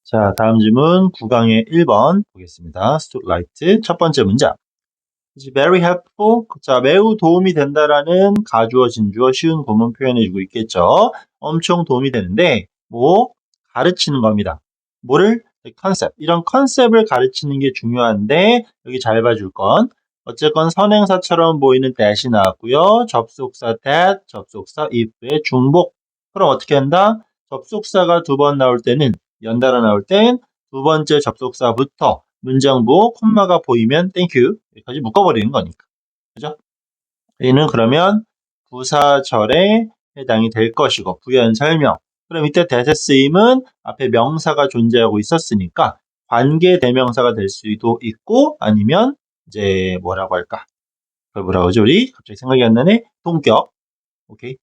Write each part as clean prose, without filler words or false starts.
자, 다음 질문 9강의 1번 보겠습니다. 스톱라이트 첫 번째 문장. It's very helpful. 자, 매우 도움이 된다라는 가주어, 진주어, 쉬운 구문 표현해주고 있겠죠. 엄청 도움이 되는데 가르치는 겁니다. 뭐를? 컨셉. 이런 컨셉을 가르치는 게 중요한데 여기 잘 봐줄 건 어쨌건 선행사처럼 보이는 that이 나왔고요. 접속사 that, 접속사 if의 중복. 그럼 어떻게 한다? 접속사가 두 번 나올 때는 연달아 나올 땐 두 번째 접속사부터 문장부 콤마가 보이면 땡큐 여기까지 묶어버리는 거니까. 그죠? 얘는 그러면 부사절에 해당이 될 것이고 부연 설명. 그럼 이때 대세 쓰임은 앞에 명사가 존재하고 있었으니까 관계 대명사가 될 수도 있고 아니면 이제 뭐라고 할까? 그걸 뭐라고 하죠? 우리 갑자기 생각이 안 나네. 동격. 오케이.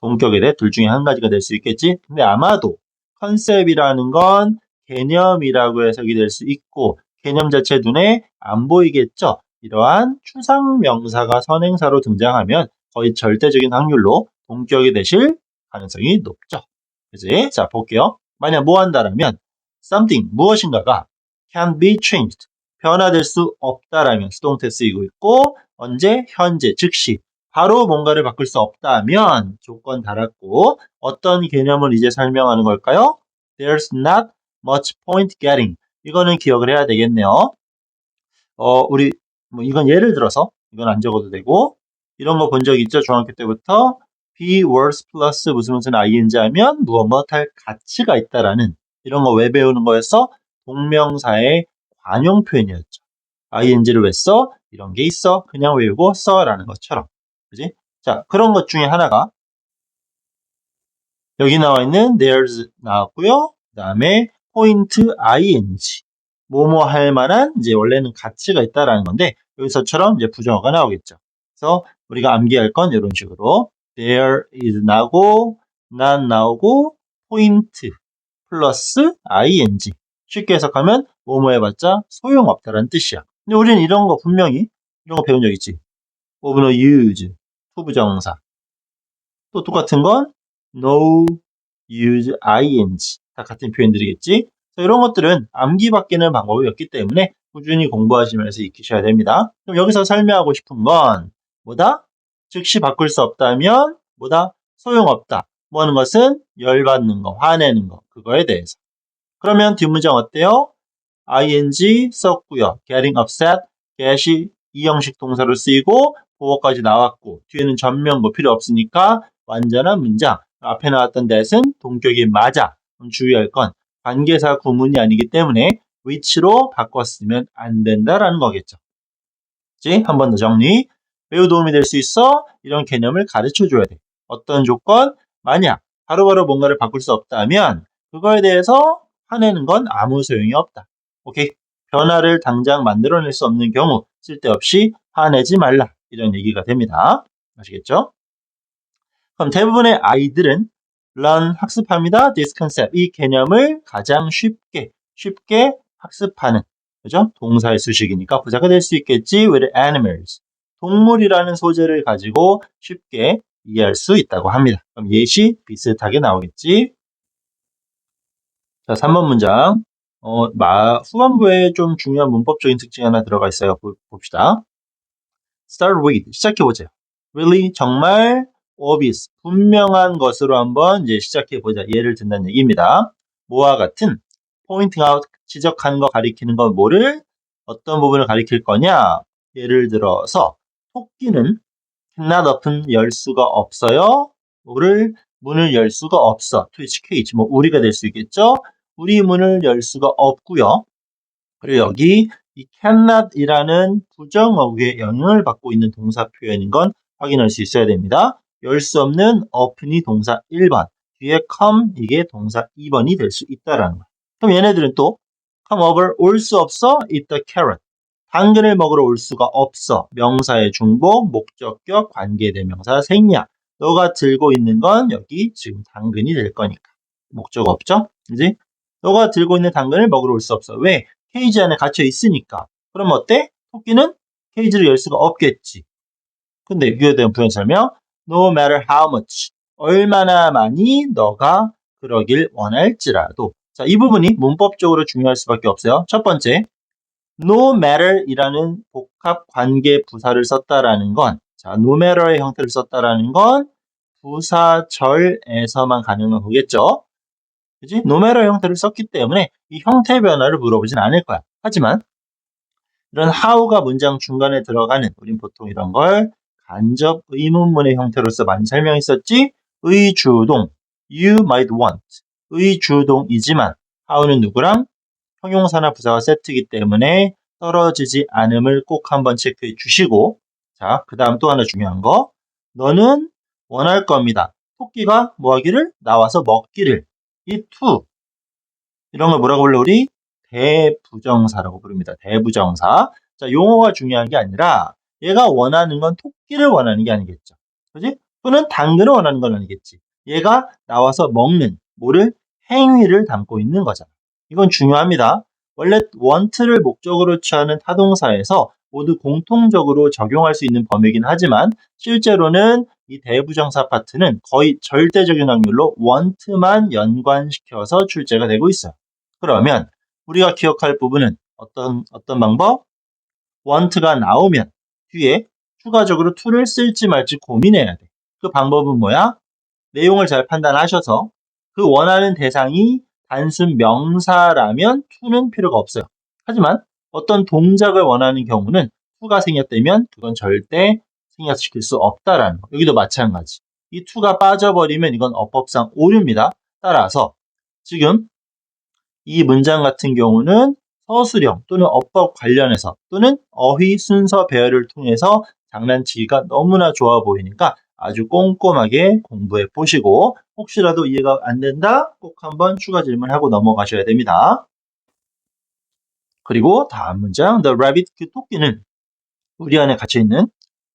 동격에 대해 둘 중에 한 가지가 될 수 있겠지. 근데 아마도 컨셉이라는 건 개념이라고 해석이 될 수 있고 개념 자체 눈에 안 보이겠죠. 이러한 추상명사가 선행사로 등장하면 거의 절대적인 확률로 동격이 되실 가능성이 높죠. 그지? 자, 볼게요. 만약 뭐 한다라면 something, 무엇인가가 can be changed, 변화될 수 없다라면 수동태 쓰이고 있고 언제? 현재, 즉시. 바로 뭔가를 바꿀 수 없다면 조건 달았고 어떤 개념을 이제 설명하는 걸까요? There's not much point getting. 이거는 기억을 해야 되겠네요. 우리 이건 예를 들어서 이건 안 적어도 되고 이런 거 본 적 있죠? 중학교 때부터 be worse plus 무슨 ing 하면 무엇 할 가치가 있다라는 이런 거 왜 배우는 거였어? 동명사의 관용 표현이었죠. ing를 왜 써? 이런 게 있어. 그냥 외우고 써라는 것처럼. 그지? 자, 그런 것 중에 하나가 여기 나와 있는 there's 나왔고요. 그 다음에 point ing. 뭐뭐 할 만한 이제 원래는 가치가 있다라는 건데 여기서처럼 이제 부정어가 나오겠죠. 그래서 우리가 암기할 건 이런 식으로 there is 나오고 not 나오고 point 플러스 ing. 쉽게 해석하면 뭐뭐 해봤자 소용없다라는 뜻이야. 근데 우리는 이런 거 분명히 이런 거 배운 적 있지. of no use, 투부정사. 또 똑같은 건 no use ing. 다 같은 표현들이겠지. 이런 것들은 암기밖에는 방법이 없기 때문에 꾸준히 공부하시면서 익히셔야 됩니다. 그럼 여기서 설명하고 싶은 건 뭐다? 즉시 바꿀 수 없다면 뭐다? 소용없다. 뭐 하는 것은 열받는 거, 화내는 거, 그거에 대해서. 그러면 뒷문장 어때요? ing 썼고요. getting upset, get이 이 형식 동사로 쓰이고 보어까지 나왔고 뒤에는 전면부 필요 없으니까 완전한 문장. 앞에 나왔던 that은 동격이 맞아. 그럼 주의할 건 관계사 구문이 아니기 때문에 which로 바꿨으면 안 된다라는 거겠죠. 한 번 더 정리. 매우 도움이 될 수 있어. 이런 개념을 가르쳐줘야 돼. 어떤 조건? 만약 바로바로 뭔가를 바꿀 수 없다면 그거에 대해서 화내는 건 아무 소용이 없다. 오케이? 변화를 당장 만들어낼 수 없는 경우 쓸데없이 화내지 말라. 이런 얘기가 됩니다. 아시겠죠? 그럼 대부분의 아이들은 learn 학습합니다. this concept 이 개념을 가장 쉽게 학습하는 그죠? 동사의 수식이니까 부사가 될 수 있겠지. with animals 동물이라는 소재를 가지고 쉽게 이해할 수 있다고 합니다. 그럼 예시 비슷하게 나오겠지. 자, 3번 문장. 후반부에 좀 중요한 문법적인 특징이 하나 들어가 있어요. 봅시다. Start with 시작해보세요. Really 정말 obvious 분명한 것으로 한번 이제 시작해보자. 예를 든다는 얘기입니다. 뭐와 같은 pointing out 지적하는 거 가리키는 거 뭐를 어떤 부분을 가리킬 거냐? 예를 들어서 토끼는 cannot open 열 수가 없어요. 문을 열 수가 없어. to its cage 우리가 될 수 있겠죠? 우리 문을 열 수가 없고요. 그리고 여기 이 cannot이라는 부정어구의 영향을 받고 있는 동사 표현인 건 확인할 수 있어야 됩니다. 열 수 없는 open이 동사 1번, 뒤에 come 이게 동사 2번이 될 수 있다라는 거예요. 그럼 얘네들은 또 come over 올 수 없어 eat the carrot. 당근을 먹으러 올 수가 없어. 명사의 중복, 목적격, 관계대명사 생략. 너가 들고 있는 건 여기 지금 당근이 될 거니까. 목적 없죠? 그지? 너가 들고 있는 당근을 먹으러 올 수 없어. 왜? 케이지 안에 갇혀 있으니까. 그럼 어때? 토끼는 케이지를 열 수가 없겠지. 근데 이거에 대한 부연 설명. No matter how much. 얼마나 많이 너가 그러길 원할지라도 자, 이 부분이 문법적으로 중요할 수밖에 없어요. 첫 번째, no matter이라는 복합 관계 부사를 썼다라는 건, 자, no matter의 형태를 썼다라는 건 부사절에서만 가능한 거겠죠. 그지? no matter 형태를 썼기 때문에 이 형태 변화를 물어보진 않을 거야. 하지만 이런 how가 문장 중간에 들어가는, 우린 보통 이런 걸 간접 의문문의 형태로서 많이 설명했었지. 의주동, you might want. 의주동이지만 how는 누구랑? 형용사나 부사와 세트이기 때문에 떨어지지 않음을 꼭 한번 체크해 주시고, 자, 그 다음 또 하나 중요한 거, 너는 원할 겁니다. 토끼가 뭐 하기를? 나와서 먹기를. 이 to, 이런 걸 뭐라고 불러 우리? 대부정사라고 부릅니다. 대부정사. 자, 용어가 중요한 게 아니라 얘가 원하는 건 토끼를 원하는 게 아니겠죠. 그지? 또는 당근을 원하는 건 아니겠지. 얘가 나와서 먹는 뭐를? 행위를 담고 있는 거잖아. 이건 중요합니다. 원래 want를 목적으로 취하는 타동사에서 모두 공통적으로 적용할 수 있는 범위이긴 하지만 실제로는 이 대부정사 파트는 거의 절대적인 확률로 want만 연관시켜서 출제가 되고 있어요. 그러면 우리가 기억할 부분은 어떤 방법? want가 나오면 뒤에 추가적으로 to를 쓸지 말지 고민해야 돼. 그 방법은 뭐야? 내용을 잘 판단하셔서 그 원하는 대상이 단순 명사라면 to는 필요가 없어요. 하지만 어떤 동작을 원하는 경우는 to가 생겼다면 그건 절대 생략시킬 수 없다라는 거. 여기도 마찬가지. 이 to가 빠져버리면 이건 어법상 오류입니다. 따라서 지금 이 문장 같은 경우는 서술형 또는 어법 관련해서 또는 어휘 순서 배열을 통해서 장난치기가 너무나 좋아 보이니까 아주 꼼꼼하게 공부해 보시고 혹시라도 이해가 안 된다? 꼭 한번 추가 질문하고 넘어가셔야 됩니다. 그리고 다음 문장, the rabbit, 그 토끼는 우리 안에 갇혀있는,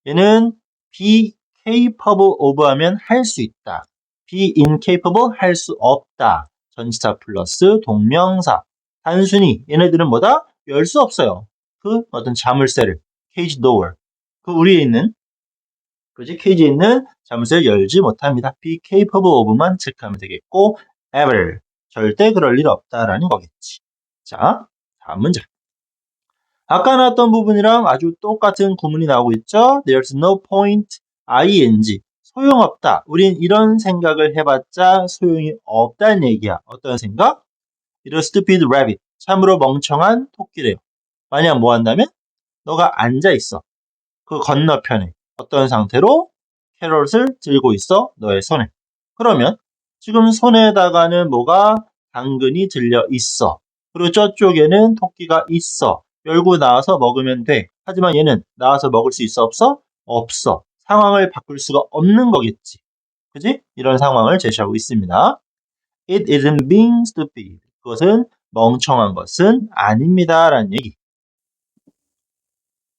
얘는 be capable of 하면 할 수 있다. be incapable 할 수 없다. 전치사 플러스 동명사. 단순히 얘네들은 뭐다? 열 수 없어요. 그 어떤 자물쇠를, cage door. 그 우리에 있는, 그지? 케이지에 있는 자물쇠를 열지 못합니다. be capable of만 체크하면 되겠고, ever. 절대 그럴 일 없다라는 거겠지. 자, 다음 문장. 아까 나왔던 부분이랑 아주 똑같은 구문이 나오고 있죠. There's no point, ing. 소용없다. 우린 이런 생각을 해봤자 소용이 없다는 얘기야. 어떤 생각? 이런 stupid rabbit. 참으로 멍청한 토끼래요. 만약 뭐 한다면? 너가 앉아있어. 그 건너편에. 어떤 상태로? 캐럿을 들고 있어. 너의 손에. 그러면 지금 손에다가는 뭐가? 당근이 들려 있어. 그리고 저쪽에는 토끼가 있어. 열고 나와서 먹으면 돼. 하지만 얘는 나와서 먹을 수 있어? 없어? 없어. 상황을 바꿀 수가 없는 거겠지. 그지? 이런 상황을 제시하고 있습니다. It isn't being stupid. 그것은 멍청한 것은 아닙니다. 라는 얘기.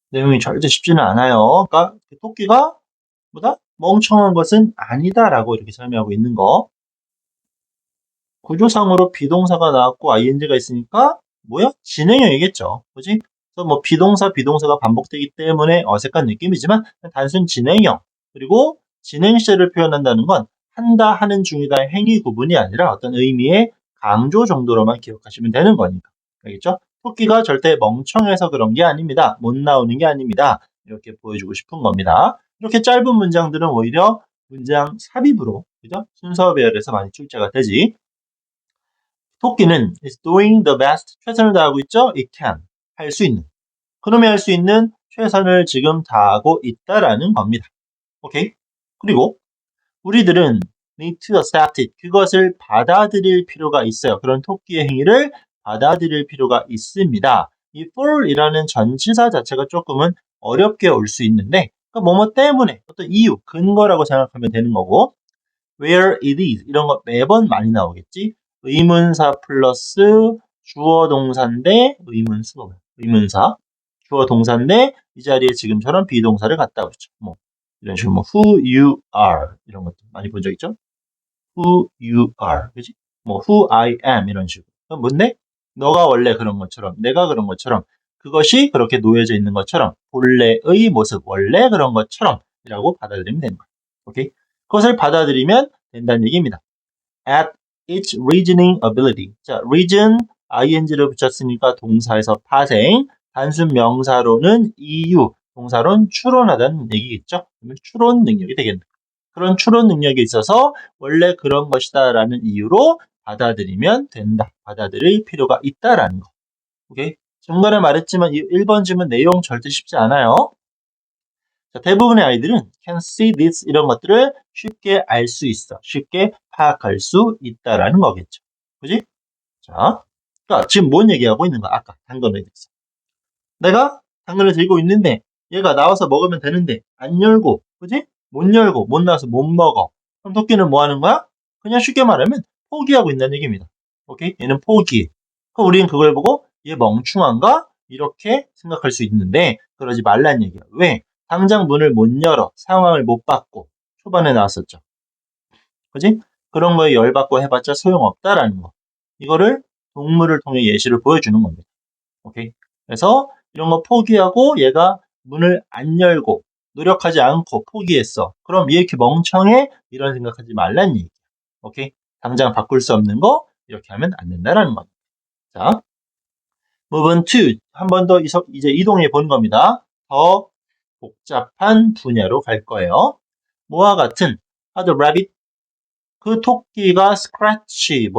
내용이 절대 쉽지는 않아요. 그러니까 토끼가 뭐다? 멍청한 것은 아니다라고 이렇게 설명하고 있는 거. 구조상으로 비동사가 나왔고 ing가 있으니까 뭐야? 진행형이겠죠. 그지? 그래서 뭐 비동사가 반복되기 때문에 어색한 느낌이지만 단순 진행형. 그리고 진행 시제를 표현한다는 건 한다, 하는 중이다 행위 구분이 아니라 어떤 의미의 강조 정도로만 기억하시면 되는 거니까. 알겠죠? 토끼가 절대 멍청해서 그런 게 아닙니다. 못 나오는 게 아닙니다. 이렇게 보여주고 싶은 겁니다. 이렇게 짧은 문장들은 오히려 문장 삽입으로, 그죠? 순서 배열에서 많이 출제가 되지. 토끼는 is doing the best, 최선을 다하고 있죠? It can, 할 수 있는. 그놈이 할 수 있는 최선을 지금 다하고 있다라는 겁니다. 오케이? 그리고 우리들은 need to accept it, 그것을 받아들일 필요가 있어요. 그런 토끼의 행위를 받아들일 필요가 있습니다. 이 for이라는 전치사 자체가 조금은 어렵게 올 수 있는데 그러니까 뭐뭐 때문에 어떤 이유, 근거라고 생각하면 되는 거고 where it is 이런 거 매번 많이 나오겠지. 의문사 플러스 주어 동사인데 의문사 주어 동사인데 이 자리에 지금처럼 비동사를 갖다 붙여. 뭐 이런 식으로 뭐 who you are 이런 것도 많이 본 적 있죠. who you are, 그지? 뭐 who I am 이런 식으로. 그럼 뭔데? 너가 원래 그런 것처럼, 내가 그런 것처럼, 그것이 그렇게 놓여져 있는 것처럼, 본래의 모습, 원래 그런 것처럼이라고 받아들이면 되는 거야. 오케이? 그것을 받아들이면 된다는 얘기입니다. At its reasoning ability. 자, reason, ing를 붙였으니까 동사에서 파생, 단순 명사로는 이유, 동사로는 추론하다는 얘기겠죠? 그러면 추론 능력이 되겠네. 그런 추론 능력이 있어서 원래 그런 것이다 라는 이유로 받아들이면 된다. 받아들일 필요가 있다라는 거. 오케이? 중간에 말했지만 이 1번 질문 내용 절대 쉽지 않아요. 자, 대부분의 아이들은 can see this 이런 것들을 쉽게 알 수 있어. 쉽게 파악할 수 있다라는 거겠죠. 그지? 자, 그러니까 지금 뭔 얘기하고 있는 거야? 아까 당근에 대해서. 내가 당근을 들고 있는데 얘가 나와서 먹으면 되는데 안 열고, 그지? 못 열고 못 나와서 못 먹어. 그럼 토끼는 뭐 하는 거야? 그냥 쉽게 말하면 포기하고 있다는 얘기입니다. 오케이? 얘는 포기. 그럼 우리는 그걸 보고 얘 멍충한가? 이렇게 생각할 수 있는데 그러지 말란 얘기야. 왜? 당장 문을 못 열어. 상황을 못 받고 초반에 나왔었죠. 그지? 그런 거에 열받고 해봤자 소용없다라는 거. 이거를 동물을 통해 예시를 보여주는 겁니다. 오케이? 그래서 이런 거 포기하고 얘가 문을 안 열고 노력하지 않고 포기했어. 그럼 얘 이렇게 멍청해? 이런 생각하지 말란 얘기야. 오케이? 당장 바꿀 수 없는 거 이렇게 하면 안 된다라는 겁니다. 자, move on to 한 번 더 이제 이동해 보는 겁니다. 더 복잡한 분야로 갈 거예요. 뭐와 같은 how the rabbit 그 토끼가 scratch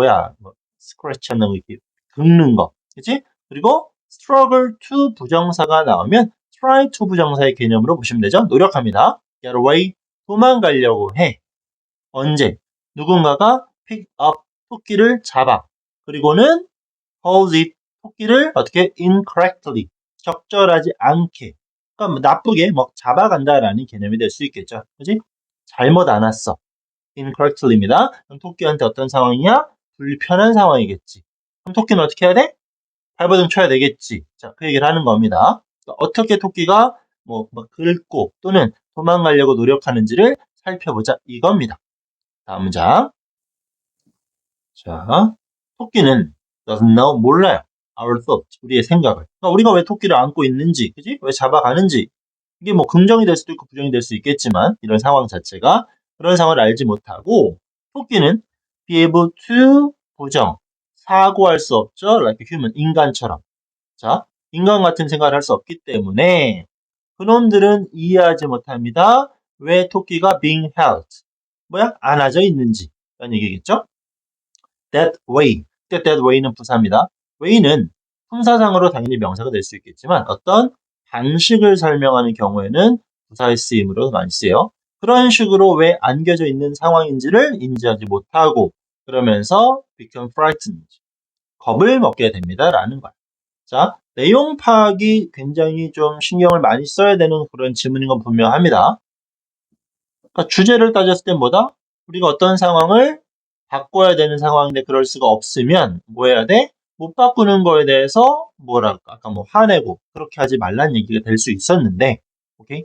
scratch 하는 거 이렇게 긁는 거, 그치? 그리고 struggle to 부정사가 나오면 try to 부정사의 개념으로 보시면 되죠. 노력합니다. get away 도망가려고 해. 언제? 누군가가 pick up 토끼를 잡아. 그리고는 hold it 토끼를 어떻게 incorrectly 적절하지 않게 그러니까 뭐 나쁘게 뭐 잡아간다라는 개념이 될 수 있겠죠. 그지? 잘못 안았어. incorrectly입니다. 그럼 토끼한테 어떤 상황이냐? 불편한 상황이겠지. 그럼 토끼는 어떻게 해야 돼? 발버둥 쳐야 되겠지. 자, 그 얘기를 하는 겁니다. 그러니까 어떻게 토끼가 뭐 긁고 또는 도망가려고 노력하는지를 살펴보자 이겁니다. 다음 문장. 자, 토끼는 doesn't know 몰라요. our thoughts 우리의 생각을. 그러니까 우리가 왜 토끼를 안고 있는지, 그지? 왜 잡아가는지 이게 뭐 긍정이 될 수도 있고 부정이 될 수 있겠지만 이런 상황 자체가 그런 상황을 알지 못하고 토끼는 be able to 부정 사고할 수 없죠. like human 인간처럼. 자, 인간 같은 생각을 할 수 없기 때문에 그놈들은 이해하지 못합니다. 왜 토끼가 being held 안아져 있는지 라는 얘기겠죠. that way. that way는 부사입니다. way는 품사상으로 당연히 명사가 될 수 있겠지만 어떤 방식을 설명하는 경우에는 부사의 쓰임으로 많이 쓰여요. 그런 식으로 왜 안겨져 있는 상황인지를 인지하지 못하고 그러면서 become frightened. 겁을 먹게 됩니다. 라는 거예요. 자, 내용 파악이 굉장히 좀 신경을 많이 써야 되는 그런 지문인 건 분명합니다. 그러니까 주제를 따졌을 때 뭐다? 우리가 어떤 상황을 바꿔야 되는 상황인데 그럴 수가 없으면 뭐 해야 돼? 못 바꾸는 거에 대해서 아까 화내고 그렇게 하지 말라는 얘기가 될 수 있었는데 오케이?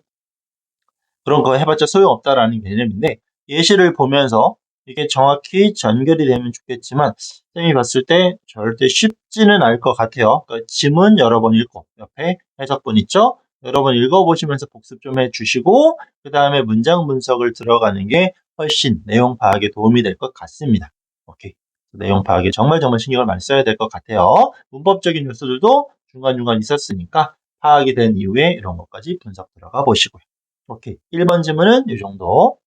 그런 거 해봤자 소용없다라는 개념인데 예시를 보면서 이게 정확히 전결이 되면 좋겠지만 쌤이 봤을 때 절대 쉽지는 않을 것 같아요. 그러니까 지문 여러 번 읽고 옆에 해석본 있죠? 여러 번 읽어보시면서 복습 좀 해주시고 그 다음에 문장 분석을 들어가는 게 훨씬 내용 파악에 도움이 될 것 같습니다. 오케이. 내용 파악에 정말 신경을 많이 써야 될 것 같아요. 문법적인 요소들도 중간중간 있었으니까 파악이 된 이후에 이런 것까지 분석 들어가 보시고요. 오케이. 1번 질문은 이 정도.